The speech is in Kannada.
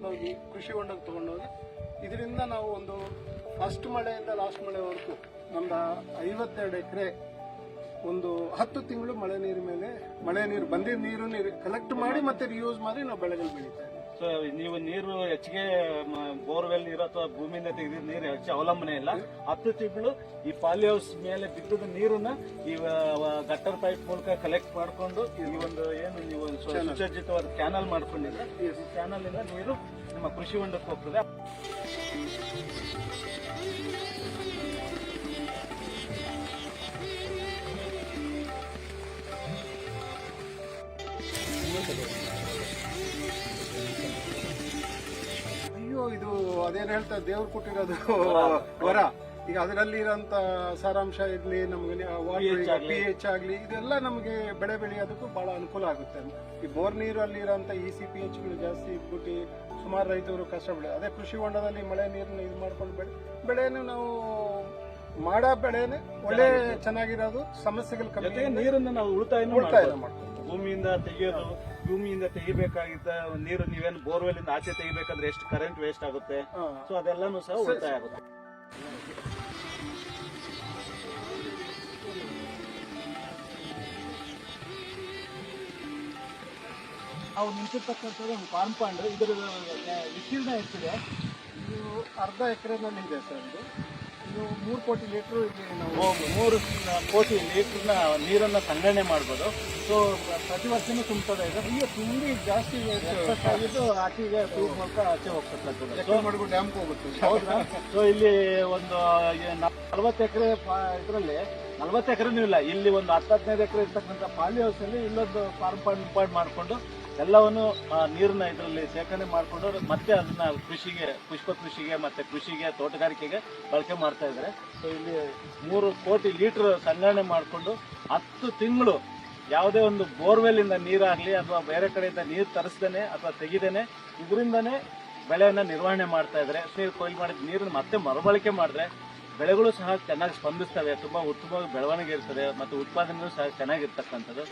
ಹೋಗಿ ಕೃಷಿ ಹೊಂಡಕ್ಕೆ ತಗೊಂಡೋಗಿ ಇದರಿಂದ ನಾವು ಒಂದು ಫಸ್ಟ್ ಮಳೆಯಿಂದ ಲಾಸ್ಟ್ ಮಳೆವರೆಗೂ ನಮ್ದು 52 ಎಕರೆ ಒಂದು 10 ತಿಂಗಳು ಮಳೆ ನೀರು ಬಂದಿದ್ದ ನೀರು ಕಲೆಕ್ಟ್ ಮಾಡಿ ಮತ್ತೆ ರಿಯೂಸ್ ಮಾಡಿ ನಾವು ಬೆಳೆಗಳು ಬೆಳೀತಾ ಇದ್ದೀವಿ. ಸೊ ನೀವು ನೀರು ಹೆಚ್ಚಿಗೆ ಬೋರ್ವೆಲ್ ನೀರು ಅಥವಾ ಭೂಮಿಯಿಂದ ತೆಗೆದಿದ್ದ ನೀರು ಹೆಚ್ಚು ಅವಲಂಬನೆ ಇಲ್ಲ. 10 ತಿಂಗಳು ಈ ಪಾಲಿ ಹೌಸ್ ಮೇಲೆ ಬಿದ್ದ ನೀರನ್ನ ಈ ಗಟ್ಟರ್ ಪೈಪ್ ಮೂಲಕ ಕಲೆಕ್ಟ್ ಮಾಡಿಕೊಂಡು ಈ ಒಂದು ಏನು ನೀವು ಸುಸಜ್ಜಿತವಾದ ಕ್ಯಾನಲ್ ಮಾಡ್ಕೊಂಡಿದ್ರೆ ಈ ಕ್ಯಾನಲ್ ಇಂದ ನೀರು ನಿಮ್ಮ ಕೃಷಿ ಹೊಂಡಕ್ಕೆ ಹೋಗ್ತದೆ. ಅಯ್ಯೋ, ಇದು ಅದೇನು ಹೇಳ್ತಾರೆ, ದೇವ್ರು ಕೊಟ್ಟಿರೋದು ವರ. ಈಗ ಅದರಲ್ಲಿ ಇರೋಂಥ ಸಾರಾಂಶ ಇರಲಿ, ನಮ್ಗೆ pH ಆಗಲಿ, ಇದೆಲ್ಲ ನಮಗೆ ಬೆಳೆ ಬೆಳೆಯೋದಕ್ಕೂ ಬಹಳ ಅನುಕೂಲ ಆಗುತ್ತೆ. ಈ ಬೋರ್ ನೀರಲ್ಲಿ ಇರೋಂಥ EC-pHಗಳು ಜಾಸ್ತಿ ಇಟ್ಬಿಟ್ಟು ಸುಮಾರು ರೈತರು ಕಷ್ಟ ಬೆಳೆ. ಅದೇ ಕೃಷಿ ಹೊಂಡದಲ್ಲಿ ಮಳೆ ನೀರನ್ನ ಇದು ಮಾಡ್ಕೊಂಡು ಬೆಳೆಯನ್ನು ನಾವು ಮಾಡೋ ಬೆಳೆನೇ ಒಳ್ಳೆ ಚೆನ್ನಾಗಿರೋದು, ಸಮಸ್ಯೆಗಳು ಕಮ್ಮಿ. ನೀರನ್ನು ನಾವು ಉಳಿತಾಯ ಮಾಡ್ತೀವಿ. ಭೂಮಿಯಿಂದ ತೆಗಿಬೇಕಾಗಿದ್ದ ನೀರು ನೀವೇನು ಬೋರ್ವೆಲ್ ಇಂದ ಆಚೆ ತೆಗಿಬೇಕಂದ್ರೆ ಎಷ್ಟು ಕರೆಂಟ್ ವೇಸ್ಟ್ ಆಗುತ್ತೆ. ಸೊ ಅದೆಲ್ಲಾನು ಸಹ ಉಳಿತಾಯ ಆಗುತ್ತೆ. ನಾವು ನಿಂತಿರ್ತಕ್ಕಂಥದ್ದು ಒಂದು ಕಾಂಪೌಂಡ್. ಇದರ ವಿಸ್ತೀರ್ಣ ಎಷ್ಟಿದೆ? ಇದು 1/2 ಎಕರೆನಲ್ಲಿ ಇದೆ ಸರ್. ಇದು 3 ಕೋಟಿ ಲೀಟರ್ ನಾವು 3 ಕೋಟಿ ಲೀಟರ್ನ ನೀರನ್ನ ಸಂಗ್ರಹಣೆ ಮಾಡ್ಬೋದು. ಸೊ ಪ್ರತಿ ವರ್ಷನೂ ತುಂಬುತ್ತದೆ. ಈಗ ತುಂಬಿ ಜಾಸ್ತಿ ಆಗಿದ್ದು ಆಚೆಗೆ ಟ್ಯೂಬ್ ಮೂಲಕ ಆಚೆ ಹೋಗ್ತಕ್ಕಂಥದ್ದು ಮಾಡ್ಬಿಟ್ಟು ಡ್ಯಾಮ್ಗೆ ಹೋಗುತ್ತೆ. ಹೌದಾ? ಸೊ ಇಲ್ಲಿ ಒಂದು 40 ಎಕರೆ ಇದರಲ್ಲಿ 40 ಎಕರೆನೂ ಇಲ್ಲ, ಇಲ್ಲಿ ಒಂದು 10-15 ಎಕರೆ ಇರ್ತಕ್ಕಂಥ ಪಾಲಿ ಹೌಸ್ ಅಲ್ಲಿ ಇಲ್ಲೊಂದು ಕಾಂಪೌಂಡ್ ಮಾಡಿಕೊಂಡು ಎಲ್ಲವನ್ನು ನೀರನ್ನ ಇದರಲ್ಲಿ ಶೇಖರಣೆ ಮಾಡಿಕೊಂಡು ಮತ್ತೆ ಅದನ್ನ ಪುಷ್ಪ ಕೃಷಿಗೆ ಮತ್ತೆ ಕೃಷಿಗೆ ತೋಟಗಾರಿಕೆಗೆ ಬಳಕೆ ಮಾಡ್ತಾ ಇದ್ದಾರೆ. ಸೊ ಇಲ್ಲಿ 3 ಕೋಟಿ ಲೀಟರ್ ಸಂಗ್ರಹಣೆ ಮಾಡಿಕೊಂಡು 10 ತಿಂಗಳು ಯಾವುದೇ ಒಂದು ಬೋರ್ವೆಲ್ ಇಂದ ನೀರಾಗ್ಲಿ ಅಥವಾ ಬೇರೆ ಕಡೆಯಿಂದ ನೀರು ತರಿಸ್ದೇನೆ ಅಥವಾ ತೆಗಿದೇನೆ ಇದರಿಂದನೇ ಬೆಳೆಯನ್ನ ನಿರ್ವಹಣೆ ಮಾಡ್ತಾ ಇದ್ದಾರೆ. ನೀರು ಕೊಯ್ಲು ಮಾಡಿದ ನೀರನ್ನು ಮತ್ತೆ ಮರುಬಳಕೆ ಮಾಡಿದ್ರೆ ಬೆಳೆಗಳು ಸಹ ಚೆನ್ನಾಗಿ ಸ್ಪಂದಿಸ್ತವೆ, ತುಂಬಾ ಉತ್ತಮವಾಗಿ ಬೆಳವಣಿಗೆ ಇರ್ತದೆ ಮತ್ತು ಉತ್ಪಾದನೆಯೂ ಸಹ ಚೆನ್ನಾಗಿರ್ತಕ್ಕಂಥದ್ದು.